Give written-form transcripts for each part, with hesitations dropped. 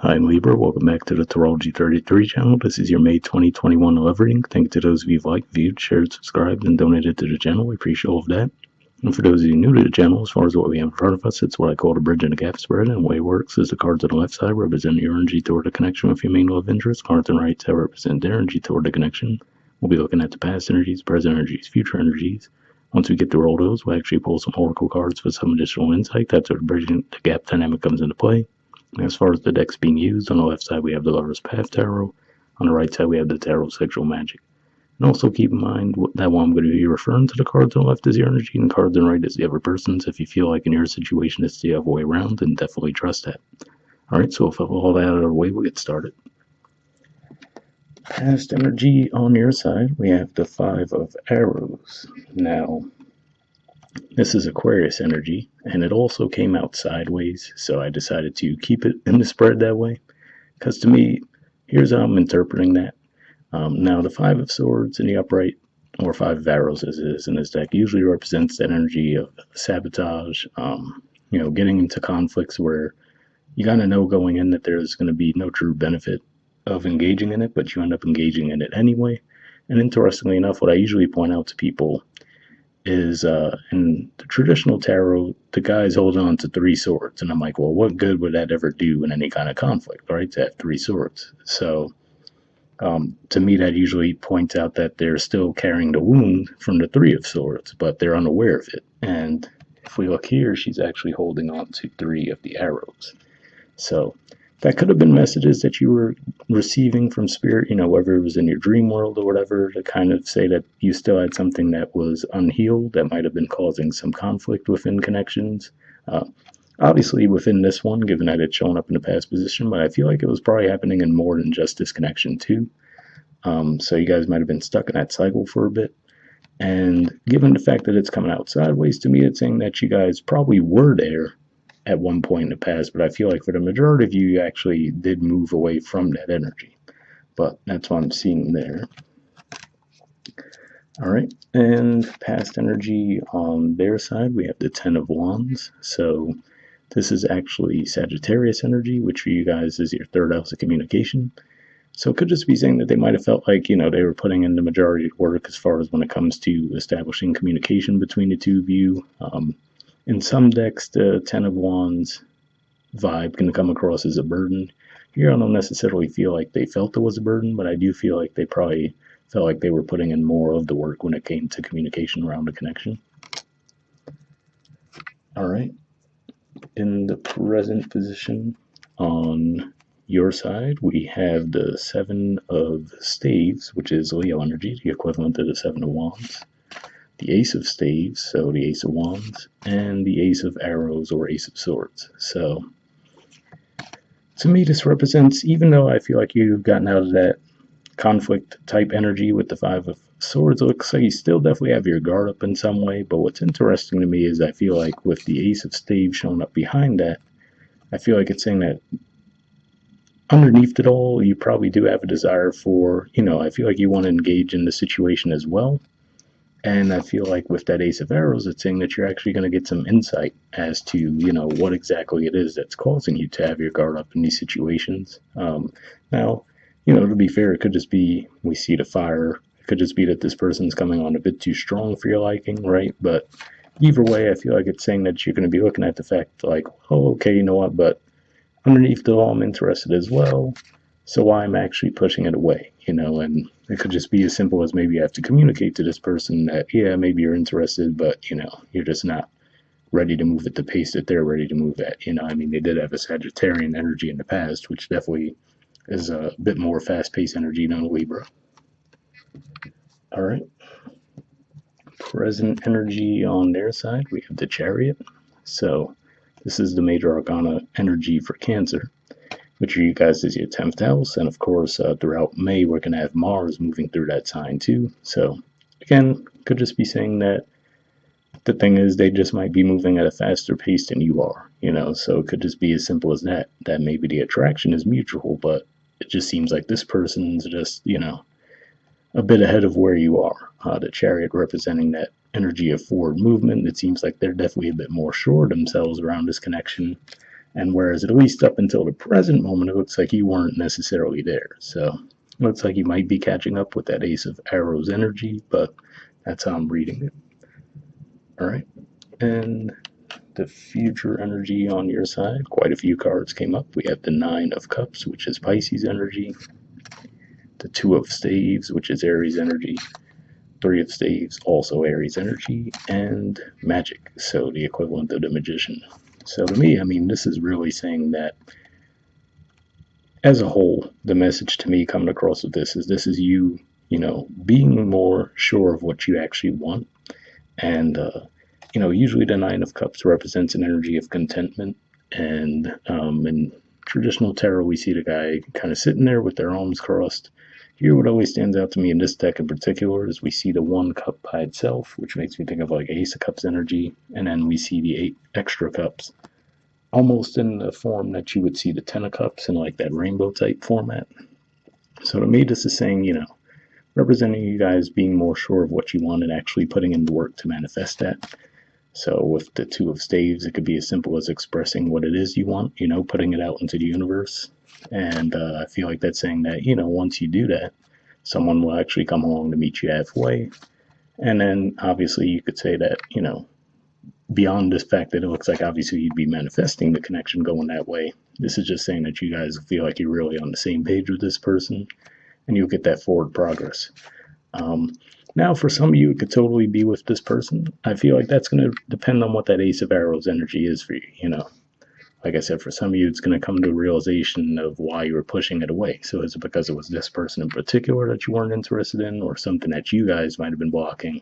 I'm Libra. Welcome back to the Astrology 33 channel. This is your May 2021 love reading. Thank you to those of you who've liked, viewed, shared, subscribed, and donated to the channel. We appreciate all of that. And for those of you new to the channel, as far as what we have in front of us, it's what I call the bridge and the gap spread. And the way it works is the cards on the left side represent your energy toward the connection with your main love interest. Cards on the right side represent their energy toward the connection. We'll be looking at the past energies, present energies, future energies. Once we get through all those, we'll actually pull some oracle cards for some additional insight. That's where the bridge and the gap dynamic comes into play. As far as the decks being used, on the left side we have the Lover's Path Tarot, on the right side we have the Tarot Sexual Magic. And also keep in mind that while I'm going to be referring to the cards on the left as your energy and the cards on the right as the other person's, if you feel like in your situation it's the other way around, then definitely trust that. Alright, so with all that out of the way, we'll get started. Past energy on your side, we have the Five of Arrows. Now, this is Aquarius energy, and it also came out sideways, so I decided to keep it in the spread that way. Because to me, here's how I'm interpreting that. Now, the Five of Swords in the upright, or Five of Arrows as it is in this deck, usually represents that energy of sabotage, getting into conflicts where you gotta know going in that there's going to be no true benefit of engaging in it, but you end up engaging in it anyway. And interestingly enough, what I usually point out to people is in the traditional tarot, the guy's holding on to three swords. And I'm like, well, what good would that ever do in any kind of conflict, right? To have three swords. So to me, that usually points out that they're still carrying the wound from the Three of Swords, but they're unaware of it. And if we look here, she's actually holding on to three of the arrows. So that could have been messages that you were receiving from spirit, whether it was in your dream world or whatever, to kind of say that you still had something that was unhealed that might have been causing some conflict within connections. Obviously within this one, given that it's shown up in the past position, but I feel like it was probably happening in more than just this connection too. So you guys might have been stuck in that cycle for a bit. And given the fact that it's coming out sideways, to me it's saying that you guys probably were there at one point in the past, but I feel like for the majority of you actually did move away from that energy. But that's what I'm seeing there. All right, and past energy on their side, we have the Ten of Wands. So this is actually Sagittarius energy, which for you guys is your third house of communication. So it could just be saying that they might have felt like, they were putting in the majority of work as far as when it comes to establishing communication between the two of you. In some decks, the Ten of Wands vibe can come across as a burden. Here, I don't necessarily feel like they felt it was a burden, but I do feel like they probably felt like they were putting in more of the work when it came to communication around the connection. All right. In the present position on your side, we have the Seven of Staves, which is Leo energy, the equivalent to the Seven of Wands. The Ace of Staves, so the Ace of Wands, and the Ace of Arrows or Ace of Swords. So to me, this represents, even though I feel like you've gotten out of that conflict type energy with the Five of Swords, it looks like you still definitely have your guard up in some way. But what's interesting to me is I feel like with the Ace of Staves showing up behind that, I feel like it's saying that underneath it all, you probably do have a desire for, I feel like you want to engage in the situation as well. And I feel like with that Ace of Arrows, it's saying that you're actually going to get some insight as to, what exactly it is that's causing you to have your guard up in these situations. Now, to be fair, it could just be we see the fire. It could just be that this person's coming on a bit too strong for your liking, right? But either way, I feel like it's saying that you're going to be looking at the fact like, oh, okay, you know what? But underneath it all, I'm interested as well. So I'm actually pushing it away, and it could just be as simple as maybe you have to communicate to this person that, yeah, maybe you're interested, but, you're just not ready to move at the pace that they're ready to move at. They did have a Sagittarian energy in the past, which definitely is a bit more fast-paced energy than a Libra. All right. Present energy on their side, we have the Chariot. So this is the major arcana energy for Cancer, which you guys is your 10th house. And of course, throughout May, we're going to have Mars moving through that sign too. So again, could just be saying that the thing is they just might be moving at a faster pace than you are, so it could just be as simple as that maybe the attraction is mutual, but it just seems like this person's just, a bit ahead of where you are. The Chariot representing that energy of forward movement. It seems like they're definitely a bit more sure of themselves around this connection. And whereas at least up until the present moment, it looks like you weren't necessarily there. So it looks like you might be catching up with that Ace of Arrows energy, but that's how I'm reading it. All right. And the future energy on your side, quite a few cards came up. We have the Nine of Cups, which is Pisces energy, the Two of Staves, which is Aries energy, Three of Staves, also Aries energy, and Magic, so the equivalent of the Magician. So to me, I mean, this is really saying that as a whole, the message to me coming across with this is you, being more sure of what you actually want. And, usually the Nine of Cups represents an energy of contentment. And in traditional tarot, we see the guy kind of sitting there with their arms crossed. Here, what always stands out to me in this deck in particular is we see the one cup by itself, which makes me think of like Ace of Cups energy. And then we see the 8 extra cups, almost in the form that you would see the Ten of Cups in like that rainbow type format. So to me, this is saying, representing you guys being more sure of what you want and actually putting in the work to manifest that. So with the Two of Staves, it could be as simple as expressing what it is you want, putting it out into the universe. And I feel like that's saying that, once you do that, someone will actually come along to meet you halfway. And then obviously you could say that, beyond this fact that it looks like obviously you'd be manifesting the connection going that way, this is just saying that you guys feel like you're really on the same page with this person and you'll get that forward progress. Now, for some of you, it could totally be with this person. I feel like that's going to depend on what that Ace of Arrows energy is for you, Like I said, for some of you, it's going to come to a realization of why you were pushing it away. So is it because it was this person in particular that you weren't interested in, or something that you guys might have been blocking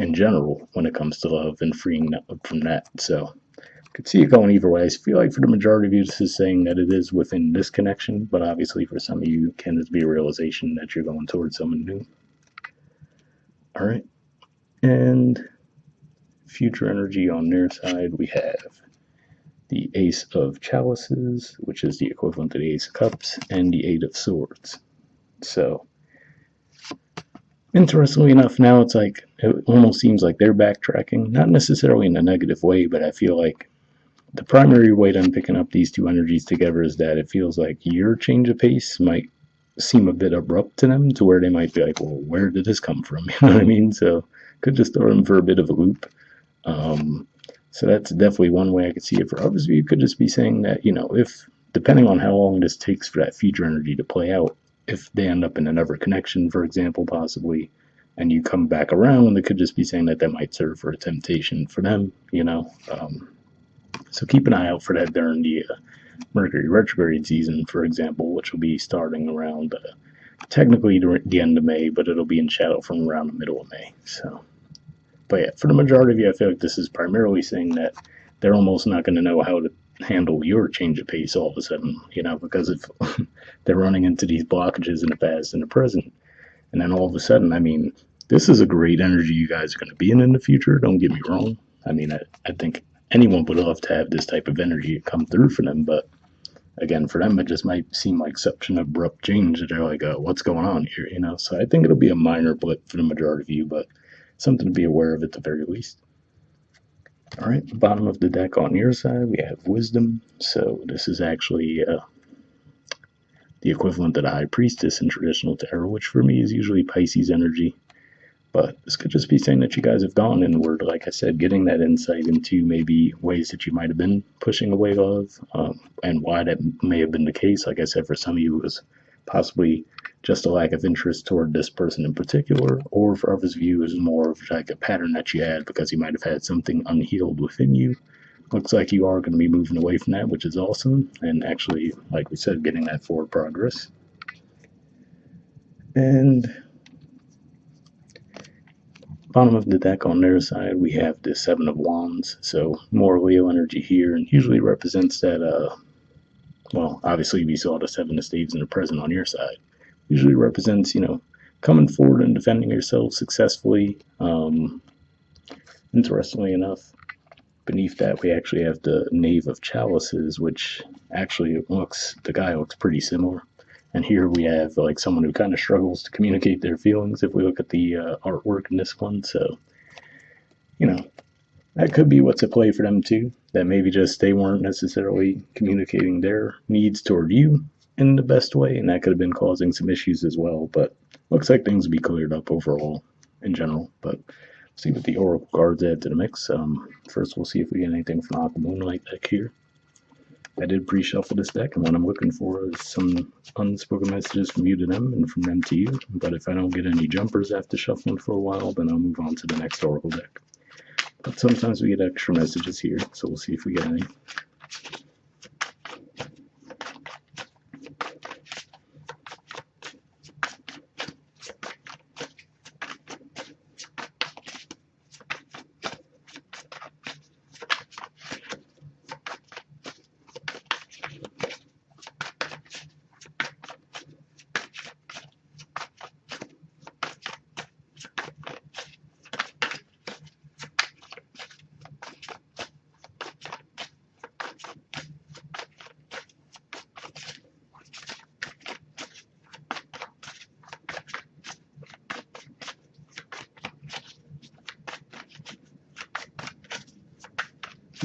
in general when it comes to love and freeing up from that? So I could see it going either way. I feel like for the majority of you, this is saying that it is within this connection, but obviously for some of you, it can just be a realization that you're going towards someone new. All right. And future energy on their side, we have the Ace of Chalices, which is the equivalent to the Ace of Cups, and the Eight of Swords. So, interestingly enough, now it's like, it almost seems like they're backtracking, not necessarily in a negative way, but I feel like the primary way that I'm picking up these two energies together is that it feels like your change of pace might seem a bit abrupt to them, to where they might be like, well, where did this come from? You know what I mean? So, could just throw them for a bit of a loop. So that's definitely one way I could see it. For others, you could just be saying that, if, depending on how long this takes for that future energy to play out, if they end up in another connection, for example, possibly, and you come back around, it could just be saying that might serve for a temptation for them, So keep an eye out for that during the Mercury retrograde season, for example, which will be starting around technically the end of May, but it'll be in shadow from around the middle of May. So. But yeah, for the majority of you, I feel like this is primarily saying that they're almost not going to know how to handle your change of pace all of a sudden, because if they're running into these blockages in the past and the present, and then all of a sudden, I mean, this is a great energy you guys are going to be in the future. Don't get me wrong. I mean, I think anyone would love to have this type of energy come through for them, but again, for them, it just might seem like such an abrupt change that they're like, what's going on here, So I think it'll be a minor blip for the majority of you, but something to be aware of at the very least. All right, bottom of the deck on your side, we have Wisdom. So this is actually the equivalent of the High Priestess in traditional tarot, which for me is usually Pisces energy. But this could just be saying that you guys have gone inward, like I said, getting that insight into maybe ways that you might have been pushing away love, and why that may have been the case. Like I said, for some of you, it was possibly just a lack of interest toward this person in particular, or for others of you, it was more of like a pattern that you had because you might have had something unhealed within you. Looks like you are going to be moving away from that, which is awesome, and actually, like we said, getting that forward progress. And bottom of the deck on their side, we have the Seven of Wands, so more Leo energy here, and usually represents that, well, obviously we saw the Seven of Staves in the present on your side. Usually represents, coming forward and defending yourself successfully. Interestingly enough, beneath that we actually have the Knave of Chalices, which actually the guy looks pretty similar. And here we have like someone who kind of struggles to communicate their feelings if we look at the artwork in this one. So, that could be what's at play for them too. that maybe just they weren't necessarily communicating their needs toward you in the best way, and that could have been causing some issues as well. But looks like things will be cleared up overall in general. But see what the oracle cards add to the mix. First, we'll see if we get anything from the Moonlight deck here. I did pre-shuffle this deck, and what I'm looking for is some unspoken messages from you to them and from them to you. But if I don't get any jumpers after shuffling for a while, then I'll move on to the next oracle deck. But sometimes we get extra messages here, so we'll see if we get any.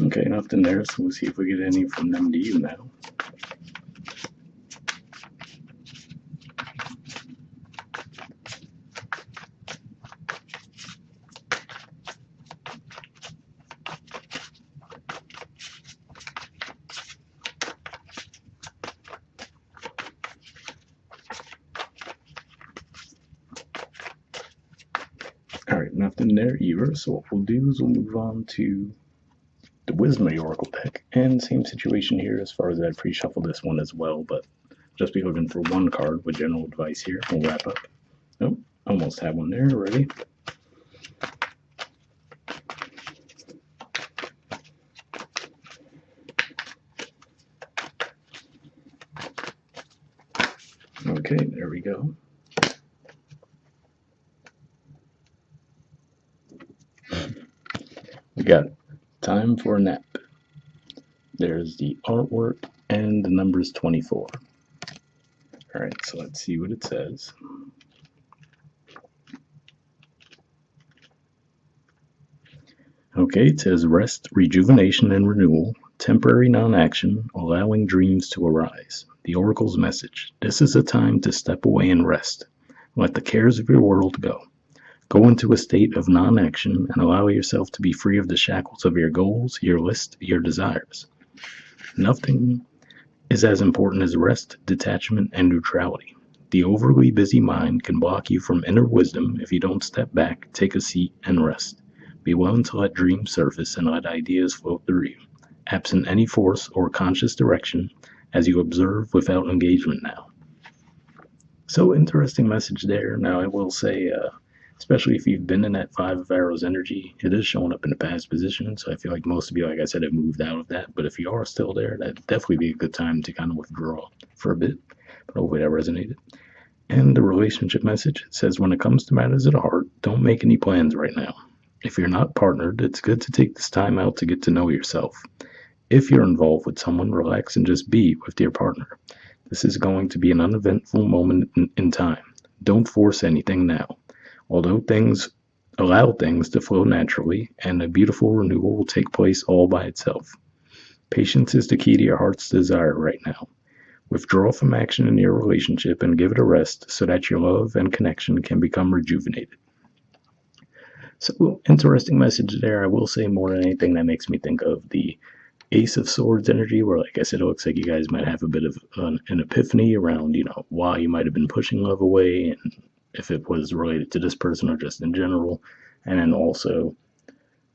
Okay, nothing there, so we'll see if we get any from them to you now. Alright, nothing there either, so what we'll do is we'll move on to the Wisdom of the Oracle deck. And same situation here as far as I pre-shuffle this one as well, but just be looking for one card with general advice here. We'll wrap up. Nope, almost have one there already. Okay, there we go. We got time for a nap. There's the artwork and the number's 24. Alright, so let's see what it says. Okay, it says rest, rejuvenation, and renewal, temporary non-action, allowing dreams to arise. The Oracle's message. This is a time to step away and rest. Let the cares of your world go. Go into a state of non-action and allow yourself to be free of the shackles of your goals, your list, your desires. Nothing is as important as rest, detachment, and neutrality. The overly busy mind can block you from inner wisdom if you don't step back, take a seat, and rest. Be willing to let dreams surface and let ideas float through you, absent any force or conscious direction, as you observe without engagement now. So interesting message there. Now I will say, especially if you've been in that 5 of Arrows energy, it is showing up in the past position, so I feel like most of you, like I said, have moved out of that. But if you are still there, that'd definitely be a good time to kind of withdraw for a bit. But hopefully that resonated. And the relationship message says, when it comes to matters of the heart, don't make any plans right now. If you're not partnered, it's good to take this time out to get to know yourself. If you're involved with someone, relax and just be with your partner. This is going to be an uneventful moment in time. Don't force anything now. Although allow things to flow naturally, and a beautiful renewal will take place all by itself. Patience is the key to your heart's desire right now. Withdraw from action in your relationship and give it a rest so that your love and connection can become rejuvenated. So, interesting message there. I will say, more than anything, that makes me think of the Ace of Swords energy, where, like I said, it looks like you guys might have a bit of an epiphany around, why you might have been pushing love away, and if it was related to this person or just in general. And then also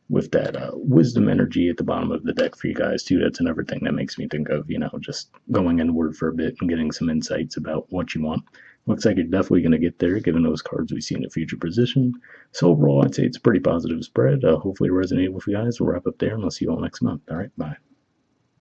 with that wisdom energy at the bottom of the deck for you guys too. That's another thing that makes me think of, just going inward for a bit and getting some insights about what you want. Looks like you're definitely going to get there given those cards we see in the future position. So overall, I'd say it's a pretty positive spread. Hopefully it resonated with you guys. We'll wrap up there and I'll see you all next month. All right, bye.